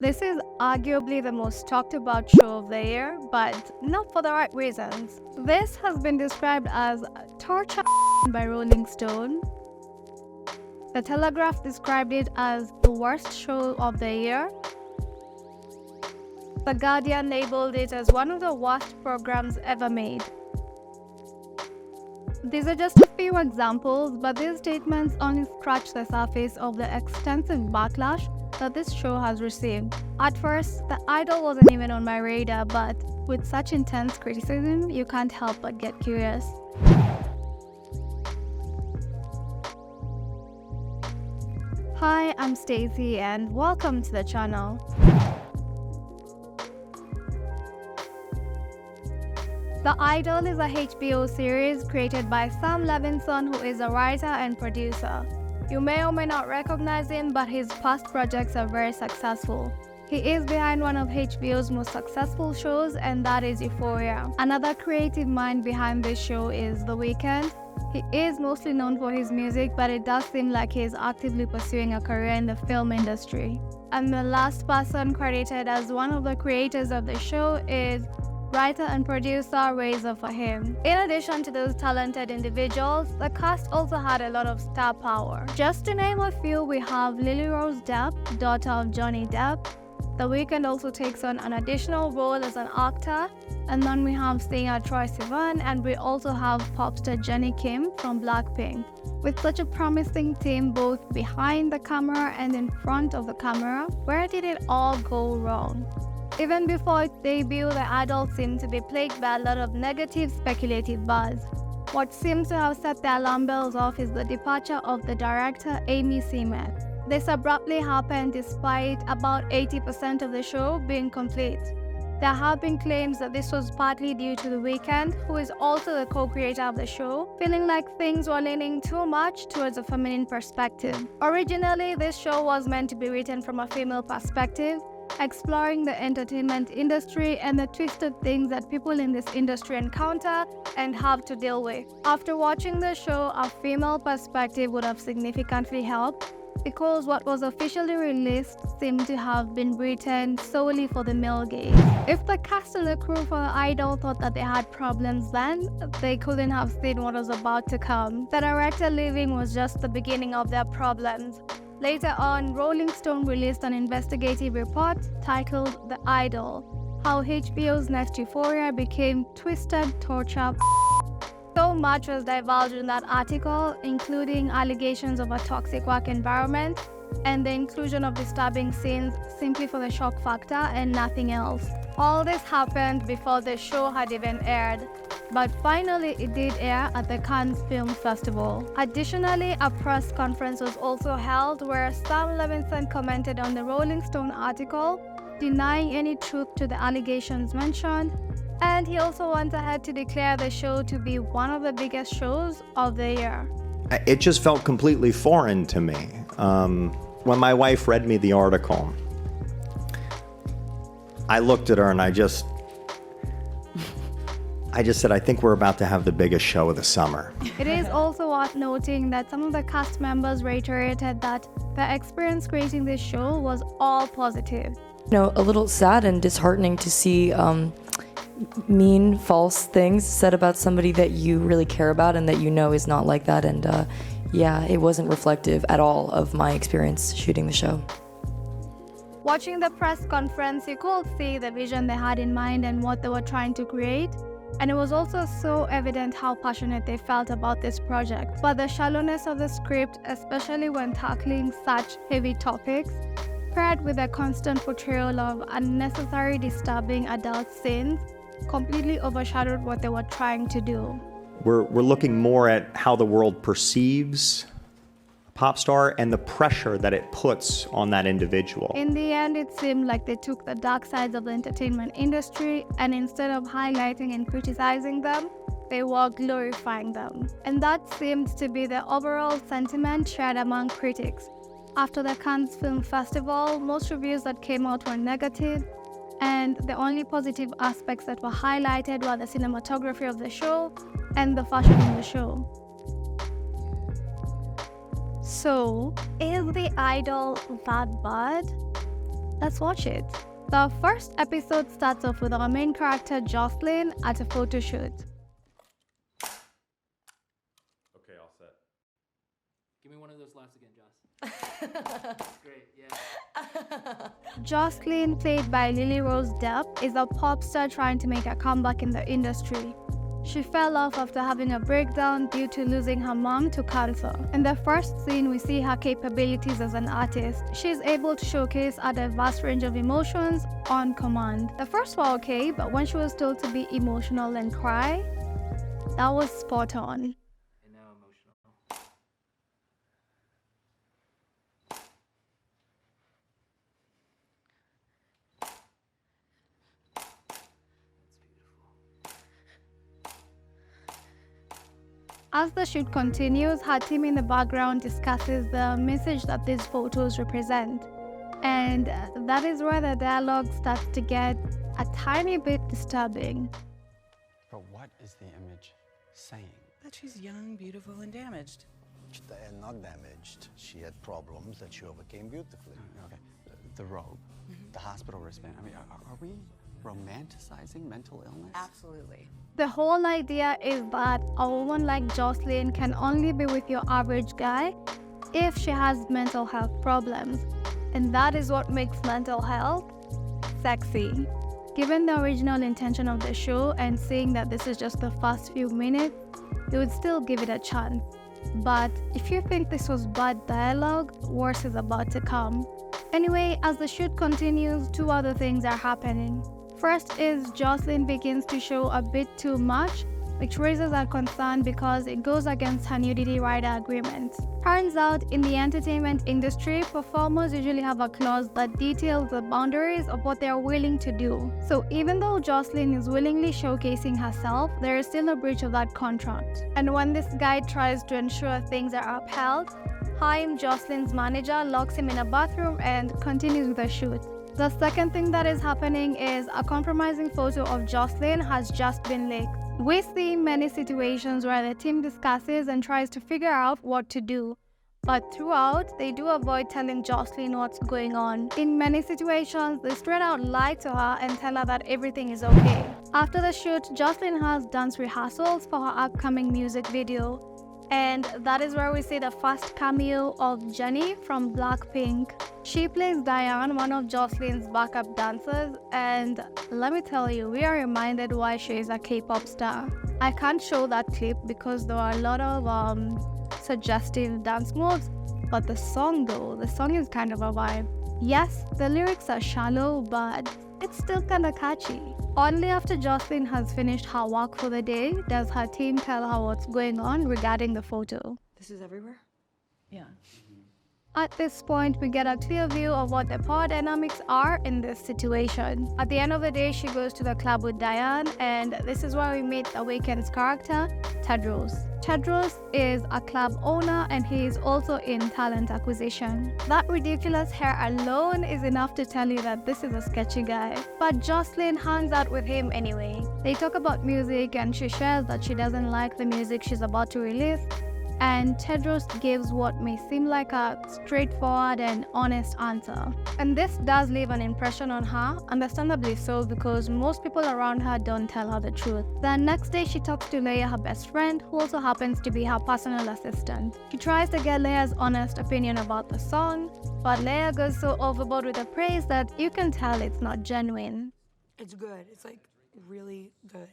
This is arguably the most talked about show of the year, but not for the right reasons. This has been described as torture by Rolling Stone. The Telegraph described it as the worst show of the year. The Guardian labeled it as one of the worst programs ever made. These are just a few examples, but these statements only scratch the surface of the extensive backlash that this show has received. At first, the Idol wasn't even on my radar, but with such intense criticism, you can't help but get curious. Hi, I'm Stacey and welcome to the channel. The Idol is a HBO series created by Sam Levinson, who is a writer and producer. You may or may not recognize him, but his past projects are very successful. He is behind one of HBO's most successful shows, and that is Euphoria. Another creative mind behind this show is The Weeknd. He is mostly known for his music, but it does seem like he is actively pursuing a career in the film industry. And the last person credited as one of the creators of the show is writer and producer Razor for him. In addition to those talented individuals, the cast also had a lot of star power. Just to name a few, we have Lily Rose Depp, daughter of Johnny Depp. The Weeknd also takes on an additional role as an actor. And then we have singer Troye Sivan, and we also have pop star Jennie Kim from Blackpink. With such a promising team both behind the camera and in front of the camera, where did it all go wrong? Even before its debut, the Idol seemed to be plagued by a lot of negative speculative buzz. What seems to have set the alarm bells off is the departure of the director Amy Seymour. This abruptly happened despite about 80% of the show being complete. There have been claims that this was partly due to The Weeknd, who is also the co-creator of the show, feeling like things were leaning too much towards a feminine perspective. Originally, this show was meant to be written from a female perspective, exploring the entertainment industry and the twisted things that people in this industry encounter and have to deal with. After watching the show, a female perspective would have significantly helped, because what was officially released seemed to have been written solely for the male gaze. If the cast and the crew for the Idol thought that they had problems then, they couldn't have seen what was about to come. The director leaving was just the beginning of their problems. Later on, Rolling Stone released an investigative report titled The Idol: How HBO's next Euphoria Became Twisted Torture. So much was divulged in that article, including allegations of a toxic work environment and the inclusion of disturbing scenes simply for the shock factor and nothing else. All this happened before the show had even aired, but finally it did air at the Cannes Film Festival. Additionally, a press conference was also held where Sam Levinson commented on the Rolling Stone article, denying any truth to the allegations mentioned, and he also went ahead to declare the show to be one of the biggest shows of the year. It just felt completely foreign to me. When my wife read me the article, I looked at her and I just said, I think we're about to have the biggest show of the summer. It is also worth noting that some of the cast members reiterated that their experience creating this show was all positive. A little sad and disheartening to see mean, false things said about somebody that you really care about and that you know is not like that. And it wasn't reflective at all of my experience shooting the show. Watching the press conference, you could see the vision they had in mind and what they were trying to create. And it was also so evident how passionate they felt about this project. But the shallowness of the script, especially when tackling such heavy topics, paired with a constant portrayal of unnecessary disturbing adult scenes, completely overshadowed what they were trying to do. We're looking more at how the world perceives a pop star and the pressure that it puts on that individual. In the end, it seemed like they took the dark sides of the entertainment industry, and instead of highlighting and criticizing them, they were glorifying them. And that seemed to be the overall sentiment shared among critics. After the Cannes Film Festival, most reviews that came out were negative, and the only positive aspects that were highlighted were the cinematography of the show and the fashion in the show. So, is the Idol that bad? Let's watch it. The first episode starts off with our main character Jocelyn at a photo shoot. Okay, all set. Give me one of those laughs again, Joss. Great, yeah. Jocelyn, played by Lily Rose Depp, is a pop star trying to make a comeback in the industry. She fell off after having a breakdown due to losing her mom to cancer. In the first scene, we see her capabilities as an artist. She is able to showcase a diverse range of emotions on command. The first were okay, but when she was told to be emotional and cry, that was spot on. And now emotional. As the shoot continues, her team in the background discusses the message that these photos represent. And that is where the dialogue starts to get a tiny bit disturbing. But what is the image saying? That she's young, beautiful, and damaged. And not damaged. She had problems that she overcame beautifully. Okay, the robe, the hospital wristband. I mean, are we romanticizing mental illness? Absolutely. The whole idea is that a woman like Jocelyn can only be with your average guy if she has mental health problems. And that is what makes mental health sexy. Given the original intention of the show and seeing that this is just the first few minutes, you would still give it a chance. But if you think this was bad dialogue, worse is about to come. Anyway, as the shoot continues, two other things are happening. First is Jocelyn begins to show a bit too much, which raises our concern because it goes against her nudity rider agreement. Turns out, in the entertainment industry, performers usually have a clause that details the boundaries of what they are willing to do. So even though Jocelyn is willingly showcasing herself, there is still a breach of that contract. And when this guy tries to ensure things are upheld, Haim, Jocelyn's manager, locks him in a bathroom and continues with the shoot. The second thing that is happening is a compromising photo of Jocelyn has just been leaked. We see many situations where the team discusses and tries to figure out what to do. But throughout, they do avoid telling Jocelyn what's going on. In many situations, they straight out lie to her and tell her that everything is okay. After the shoot, Jocelyn has dance rehearsals for her upcoming music video. And that is where we see the first cameo of Jennie from Blackpink. She plays Diane, one of Jocelyn's backup dancers, and let me tell you, we are reminded why she is a K-pop star. I can't show that clip because there are a lot of suggestive dance moves, but the song though, the song is kind of a vibe. Yes, the lyrics are shallow, but it's still kinda catchy. Only after Jocelyn has finished her work for the day does her team tell her what's going on regarding the photo. This is everywhere? Yeah. At this point, we get a clear view of what the power dynamics are in this situation. At the end of the day, she goes to the club with Diane, and this is where we meet the Weeknd's character, Tedros. Tedros is a club owner and he is also in talent acquisition. That ridiculous hair alone is enough to tell you that this is a sketchy guy. But Jocelyn hangs out with him anyway. They talk about music and she shares that she doesn't like the music she's about to release. And Tedros gives what may seem like a straightforward and honest answer. And this does leave an impression on her, understandably so, because most people around her don't tell her the truth. The next day she talks to Leia, her best friend, who also happens to be her personal assistant. She tries to get Leia's honest opinion about the song, but Leia goes so overboard with the praise that you can tell it's not genuine. It's good. It's like really good.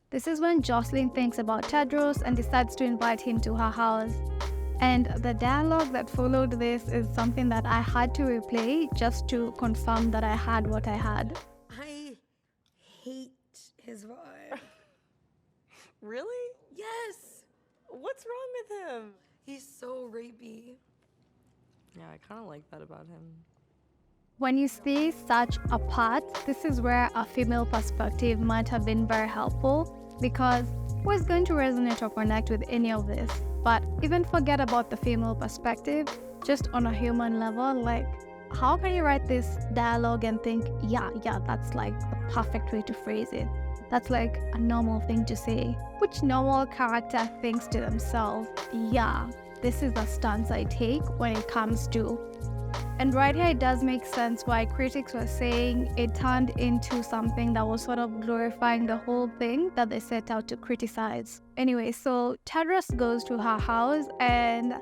This is when Jocelyn thinks about Tedros and decides to invite him to her house. And the dialogue that followed this is something that I had to replay just to confirm that I had what I had. I hate his vibe. Really? Yes! What's wrong with him? He's so rapey. Yeah, I kind of like that about him. When you see such a part, this is where a female perspective might have been very helpful, because who is going to resonate or connect with any of this? But even forget about the female perspective, just on a human level, like, how can you write this dialogue and think, yeah, that's like the perfect way to phrase it? That's like a normal thing to say. Which normal character thinks to themselves, yeah, this is the stance I take when it comes to And right here, it does make sense why critics were saying it turned into something that was sort of glorifying the whole thing that they set out to criticize. Anyway, so Tedros goes to her house, and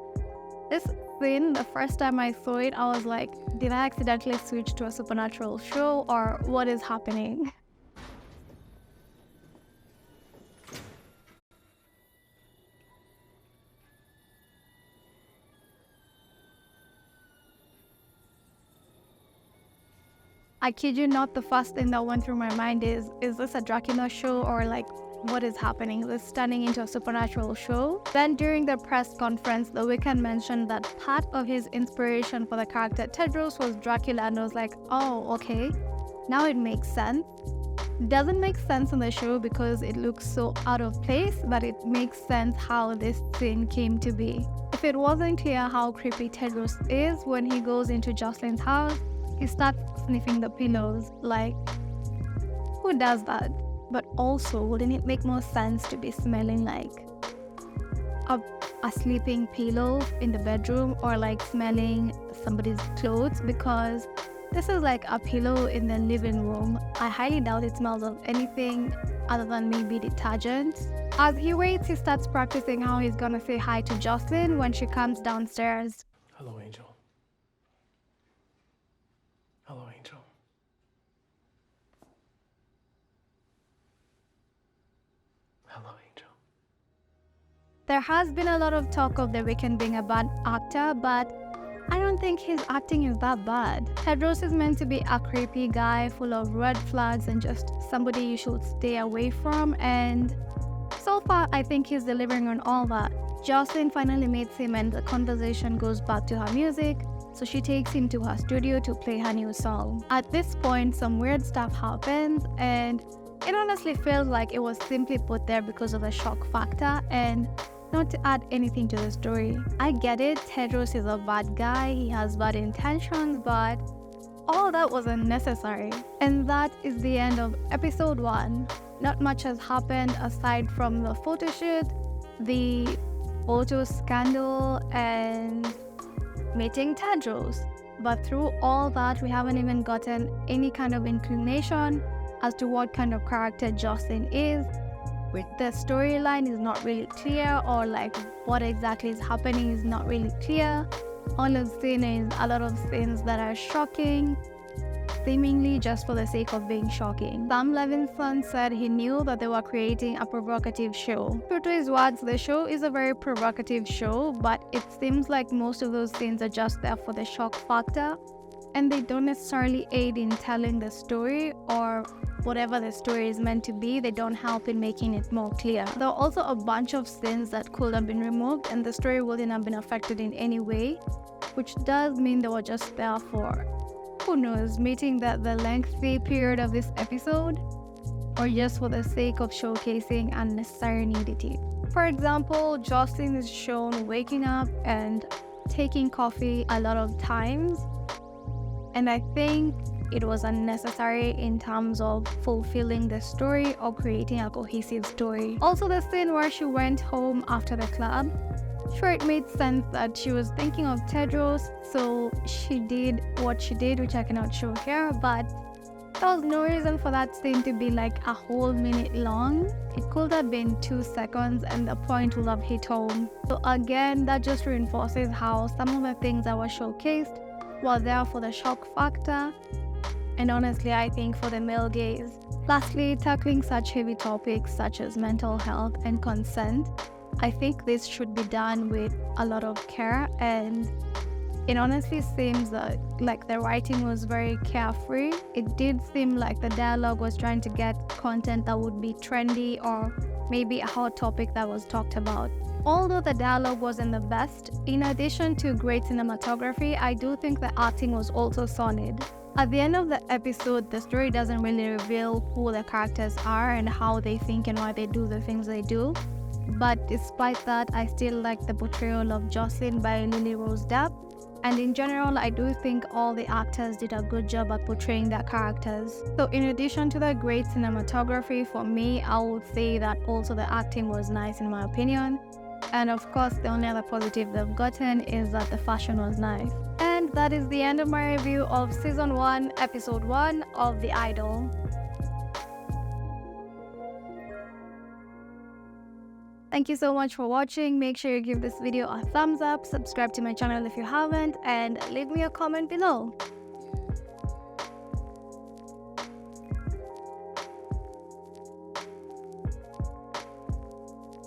this scene, the first time I saw it, I was like, did I accidentally switch to a supernatural show, or what is happening? I kid you not, the first thing that went through my mind is this a Dracula show, or like, what is happening? Is this turning into a supernatural show? Then during the press conference, The Weeknd mentioned that part of his inspiration for the character Tedros was Dracula, and I was like, oh, okay, now it makes sense. It doesn't make sense in the show because it looks so out of place, but it makes sense how this scene came to be. If it wasn't clear how creepy Tedros is when he goes into Jocelyn's house, he starts sniffing the pillows. Like, who does that? But also, wouldn't it make more sense to be smelling like a sleeping pillow in the bedroom, or like smelling somebody's clothes? Because this is like a pillow in the living room. I highly doubt it smells of anything other than maybe detergent. As he waits, he starts practicing how he's gonna say hi to Jocelyn when she comes downstairs. Hello, Angel. Hello, Angel. Hello, Angel. There has been a lot of talk of The Weeknd being a bad actor, but I don't think his acting is that bad. Tedros is meant to be a creepy guy full of red flags and just somebody you should stay away from, and so far I think he's delivering on all that. Jocelyn finally meets him and the conversation goes back to her music, so she takes him to her studio to play her new song. At this point, some weird stuff happens, and it honestly feels like it was simply put there because of the shock factor and not to add anything to the story. I get it, Tedros is a bad guy, he has bad intentions, but all that was unnecessary. And that is the end of episode 1. Not much has happened aside from the photo shoot, the photo scandal, and meeting Tedros. But through all that, we haven't even gotten any kind of inclination as to what kind of character Jocelyn is. The storyline is not really clear, or like what exactly is happening is not really clear. All I've seen is a lot of scenes that are shocking, seemingly just for the sake of being shocking. Sam Levinson said he knew that they were creating a provocative show. True to his words, the show is a very provocative show, but it seems like most of those scenes are just there for the shock factor, and they don't necessarily aid in telling the story, or whatever the story is meant to be, they don't help in making it more clear. There are also a bunch of scenes that could have been removed and the story wouldn't have been affected in any way, which does mean they were just there for, who knows, meeting the lengthy period of this episode, or just for the sake of showcasing unnecessary nudity. For example, Jocelyn is shown waking up and taking coffee a lot of times, and I think it was unnecessary in terms of fulfilling the story or creating a cohesive story. Also, the scene where she went home after the club, sure, it made sense that she was thinking of Tedros, so she did what she did, which I cannot show here, but there was no reason for that scene to be like a whole minute long. It could have been 2 seconds and the point would have hit home. So again, that just reinforces how some of the things that were showcased were there for the shock factor, and honestly, I think for the male gaze. Lastly, tackling such heavy topics such as mental health and consent, I think this should be done with a lot of care, and it honestly seems like the writing was very carefree. It did seem like the dialogue was trying to get content that would be trendy or maybe a hot topic that was talked about. Although the dialogue wasn't the best, in addition to great cinematography, I do think the acting was also solid. At the end of the episode, the story doesn't really reveal who the characters are and how they think and why they do the things they do. But despite that, I still like the portrayal of Jocelyn by Lily Rose Depp. And in general, I do think all the actors did a good job at portraying their characters. So in addition to the great cinematography, for me, I would say that also the acting was nice in my opinion. And of course, the only other positive they've gotten is that the fashion was nice. And that is the end of my review of Season 1, Episode 1 of The Idol. Thank you so much for watching. Make sure you give this video a thumbs up, subscribe to my channel if you haven't, and leave me a comment below.